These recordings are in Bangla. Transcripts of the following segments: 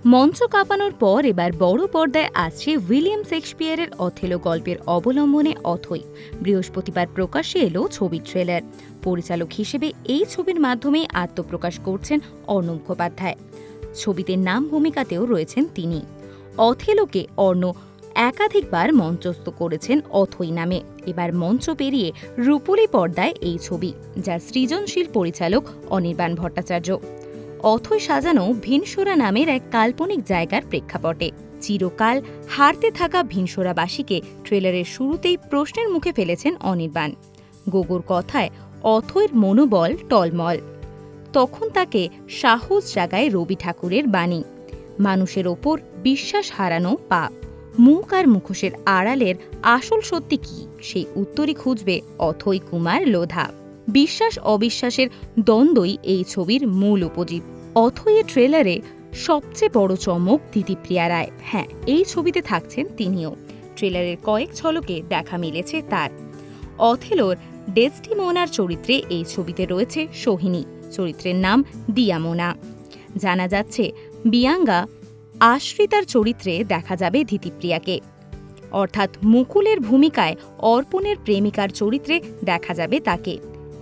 মঞ্চ কাঁপানোর পর এবার বড় পর্দায় আসছে উইলিয়াম শেক্সপিয়ারের অথেলো গল্পের অবলম্বনে অথৈ। বৃহস্পতিবার প্রকাশ্যে এলো ছবির ট্রেলার। পরিচালক হিসেবে এই ছবির মাধ্যমেই আত্মপ্রকাশ করছেন অর্ণব মুখোপাধ্যায়। ছবিতে নাম ভূমিকাতেও রয়েছেন তিনি। অথেলোকে অর্ণ একাধিকবার মঞ্চস্থ করেছেন অথৈ নামে। এবার মঞ্চ পেরিয়ে রূপলী পর্দায় এই ছবি, যার সৃজনশীল পরিচালক অনির্বাণ ভট্টাচার্য। অথৈ সাজানো ভিনসোরা নামের এক কাল্পনিক জায়গার প্রেক্ষাপটে চিরকাল হারতে থাকা ভিনসোরাবাসীকে ট্রেলারের শুরুতেই প্রশ্নের মুখে ফেলেছেন অনির্বাণ। গোগোর কথায় অথৈর মনোবল টলমল। তখন তাকে সাহস জাগায় রবি ঠাকুরের বাণী, মানুষের ওপর বিশ্বাস হারানো পাপ। মুখ আর মুখোশের আড়ালের আসল সত্যি কি, সেই উত্তরই খুঁজবে অথৈ কুমার লোধা। বিশ্বাস অবিশ্বাসের দ্বন্দ্বই এই ছবির মূল উপজীব। অথৈয়ের ট্রেলারে সবচেয়ে বড় চমক দিতিপ্রিয়া রায়। হ্যাঁ, এই ছবিতে থাকছেন তিনিও। ট্রেলারের কয়েক ঝলকে দেখা মিলেছে তার। অথেলোর ডেসটিমোনার চরিত্রে এই ছবিতে রয়েছে সোহিনী, চরিত্রের নাম দিয়ামোনা। জানা যাচ্ছে বিয়াঙ্গা আশ্রিতার চরিত্রে দেখা যাবে দিতিপ্রিয়াকে, অর্থাৎ মুকুলের ভূমিকায় অর্পণের প্রেমিকার চরিত্রে দেখা যাবে তাকে।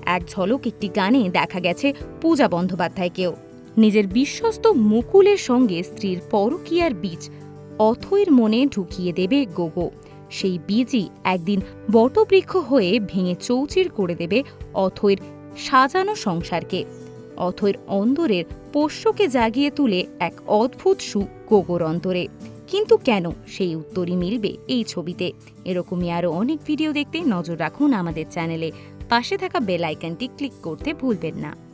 এক ঝলক একটি গানে দেখা গেছে পূজা বন্দ্যোপাধ্যায়কেও। নিজের বিশ্বস্ত মুকুলের সঙ্গে স্ত্রীর পরকীয়ার বীজ অথৈর মনে ঢুকিয়ে দেবে গোগো। সেই বীজই একদিন বটবৃক্ষ হয়ে ভেঙে চৌচির করে দেবে অথৈর সাজানো সংসারকে। অথৈর অন্তরের পোষ্যকে জাগিয়ে তুলে এক অদ্ভুত সুখ গোগোর অন্তরে। কিন্তু কেন, সেই উত্তরই মিলবে এই ছবিতে। এরকমই আরও অনেক ভিডিও দেখতে নজর রাখুন আমাদের চ্যানেলে। পাশে থাকা বেল আইকনটি ক্লিক করতে ভুলবেন না।